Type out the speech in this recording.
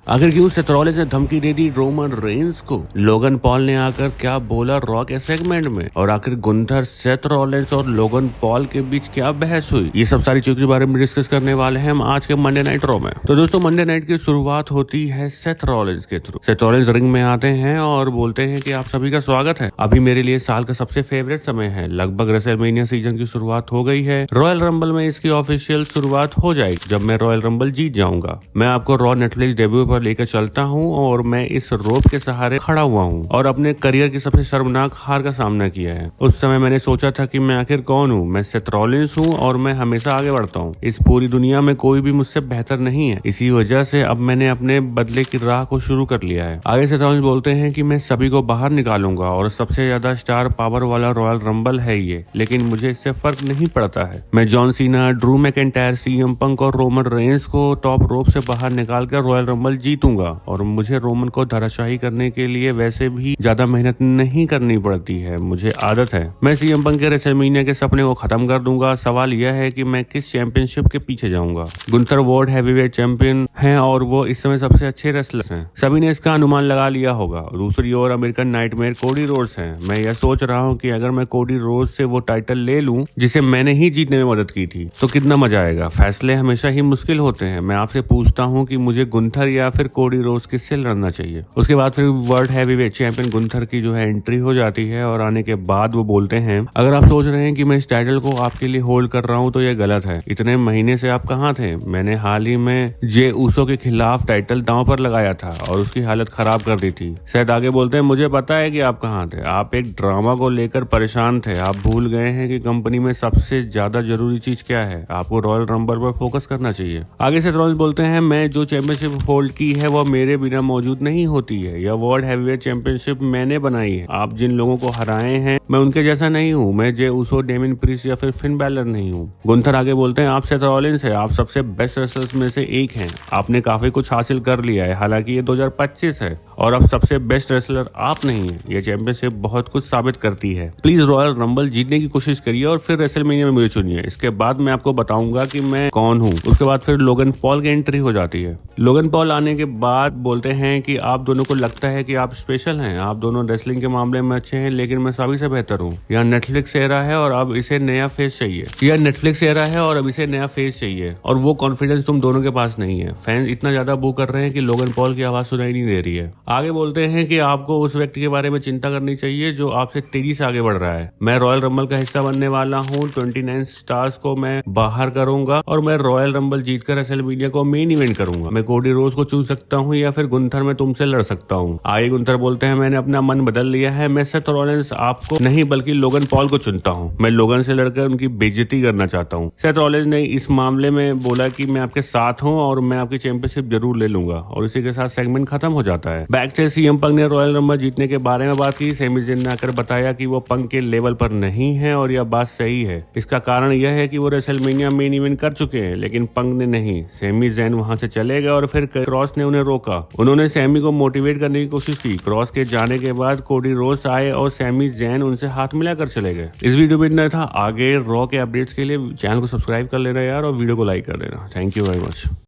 आखिर क्यों Seth Rollins ने धमकी दे दी रोमन रेंस को? लोगन पॉल ने आकर क्या बोला रॉ के सेगमेंट में? और आखिर गुंथर, सेथ रॉलिंस और लोगन पॉल के बीच क्या बहस हुई? ये सब सारी चीजों के बारे में डिस्कस करने वाले हैं हम आज के मंडे नाइट रॉ में। तो दोस्तों, मंडे नाइट की शुरुआत होती है सेथ रॉलिंस के थ्रू। सेथ रॉलिंस रिंग में आते हैं और बोलते हैं कि आप सभी का स्वागत है। अभी मेरे लिए साल का सबसे फेवरेट समय है। लगभग रेसलमेनिया सीजन की शुरुआत हो गई है। रॉयल रंबल में इसकी ऑफिशियल शुरुआत हो जाएगी जब मैं रॉयल रंबल जीत जाऊंगा। मैं आपको रॉ नेटफ्लिक्स डेब्यू पर लेकर चलता हूं और मैं इस रोप के सहारे खड़ा हुआ हूं और अपने करियर की सबसे शर्मनाक हार का सामना किया है। उस समय मैंने सोचा था कि मैं आखिर कौन हूं। मैं सेथ रॉलिंस हूं और मैं हमेशा आगे बढ़ता हूं। इस पूरी दुनिया में कोई भी मुझसे बेहतर नहीं है। इसी वजह से अब मैंने अपने बदले की राह को शुरू कर लिया है। आगे सेथ रॉलिंस बोलते हैं कि मैं सभी को बाहर निकालूंगा और सबसे ज्यादा स्टार पावर वाला रॉयल रंबल है ये, लेकिन मुझे इससे फर्क नहीं पड़ता है। मैं John Cena, Drew McIntyre, CM Punk और रोमन रेंस को टॉप रोप से बाहर निकाल कर रॉयल रंबल जीतूंगा और मुझे रोमन को धराशायी करने के लिए वैसे भी ज्यादा मेहनत नहीं करनी पड़ती है। मुझे आदत है। मैं सीएम पंक के रेसलमेनिया के सपने को खत्म कर दूंगा। सवाल यह है कि मैं किस चैंपियनशिप के पीछे जाऊंगा। गुंथर वर्ल्ड हैवीवेट चैंपियन हैं और वो इस समय सबसे अच्छे रेसलर्स हैं। सभी ने इसका अनुमान लगा लिया होगा। दूसरी ओर अमेरिकन नाइटमेयर कोडी रोड्स हैं। मैं यह सोच रहा हूँ कि अगर मैं कोडी रोड्स से वो टाइटल ले लूं जिसे मैंने ही जीतने में मदद की थी तो कितना मजा आएगा। फैसले हमेशा ही मुश्किल होते हैं। मैं आपसे पूछता हूँ कि मुझे गुंथर या फिर कोडी रोड्स किससे लड़ना चाहिए। उसके बाद फिर वर्ल्ड हैवीवेट चैंपियन गुंथर की जो है एंट्री हो जाती है और आने के बाद वो बोलते हैं, अगर आप सोच रहे हैं कि मैं इस टाइटल को आपके लिए होल्ड कर रहा हूँ तो यह गलत है। इतने महीने से आप कहाँ थे? मैंने हाल ही में जे ऊसो के खिलाफ टाइटल दांव पर लगाया था और उसकी हालत खराब कर दी थी। सेथ आगे बोलते हैं, मुझे पता है कि आप कहाँ थे। आप एक ड्रामा को लेकर परेशान थे। आप भूल गए हैं कि कंपनी में सबसे ज्यादा जरूरी चीज क्या है। आपको रॉयल रंबल पर फोकस करना चाहिए। आगे से रॉयल बोलते हैं, मैं जो चैंपियनशिप होल्ड की है वो मेरे बिना मौजूद नहीं होती है। यह वर्ल्ड हैवीवेट चैंपियनशिप मैंने बनाई है। आप जिन लोगों को हराए हैं मैं उनके जैसा नहीं हूँ। मैं जे ऊसो, डेमिन प्रीस्ट या फिर फिन बैलर नहीं हूँ। गुंथर आगे बोलते हैं, आप सेथ रॉलिंस है। आप सबसे बेस्ट रेसलर्स में से एक हैं। आपने काफी कुछ हासिल कर लिया है। हालांकि ये 2025 है और अब सबसे बेस्ट रेसलर आप नहीं है। ये चैंपियनशिप बहुत कुछ साबित करती है। प्लीज रॉयल रंबल जीतने की कोशिश करिए और फिर रेसलमेनिया में मुझे चुनिए। इसके बाद मैं आपको बताऊंगा कि मैं कौन हूँ। उसके बाद फिर लोगन पॉल की एंट्री हो जाती है। लोगन पॉल आने के बाद बोलते हैं कि आप दोनों को लगता है कि आप स्पेशल हैं। आप दोनों रेसलिंग के मामले में अच्छे हैं, लेकिन मैं सभी से बेहतर हूँ। यह नेटफ्लिक्स एरा है और अब इसे नया फेस चाहिए। यह नेटफ्लिक्स एरा है और अब इसे नया फेस चाहिए और वो कॉन्फिडेंस तुम दोनों के पास नहीं है। फैंस इतना ज्यादा बू कर रहे हैं कि लोगन पॉल की आवाज सुनाई नहीं दे रही है। आगे बोलते हैं कि आपको उस व्यक्ति के बारे में चिंता करनी चाहिए जो आपसे तेजी से आगे बढ़ रहा है। मैं रॉयल रंबल का हिस्सा बनने वाला हूँ। 29 स्टार्स को मैं बाहर करूंगा और मैं रॉयल रंबल जीतकर रेसलमेनिया को मेन इवेंट करूंगा। मैं कोडी रोड्स को चुन सकता हूँ या फिर गुंथर में तुमसे लड़ सकता हूँ। आगे गुंथर बोलते हैं, मैंने अपना मन बदल लिया है। मैं सेथ रॉलिंस आपको नहीं बल्कि लोगन पॉल को चुनता हूँ। मैं लोगन से लड़कर उनकी बेइज्जती करना चाहता हूँ। सेथ रॉलिंस ने इस मामले में बोला कि मैं आपके साथ हूँ और मैं आपकी चैंपियनशिप जरूर ले लूंगा और इसी के साथ सेगमेंट खत्म हो जाता है। बैक स्टेज सीएम पंक ने रॉयल रंबल जीतने के बारे में बात की। सैमी ज़ेन ने आकर बताया कि वो पंक के लेवल पर नहीं है और यह बात सही है। इसका कारण यह है कि वो रेसलमेनिया मेन इवेंट कर चुके हैं, लेकिन पंक ने नहीं। सैमी ज़ेन वहां से चले गए और फिर क्रॉस ने उन्हें रोका। उन्होंने सैमी को मोटिवेट करने की कोशिश की। क्रॉस के जाने के बाद कोडी रोड्स आए और सैमी ज़ेन उनसे हाथ मिलाकर चले गए। इस वीडियो में इतना था। आगे रॉ के अपडेट्स के लिए चैनल को सब्सक्राइब कर लेना यार और वीडियो को लाइक कर देना। Thank you very much.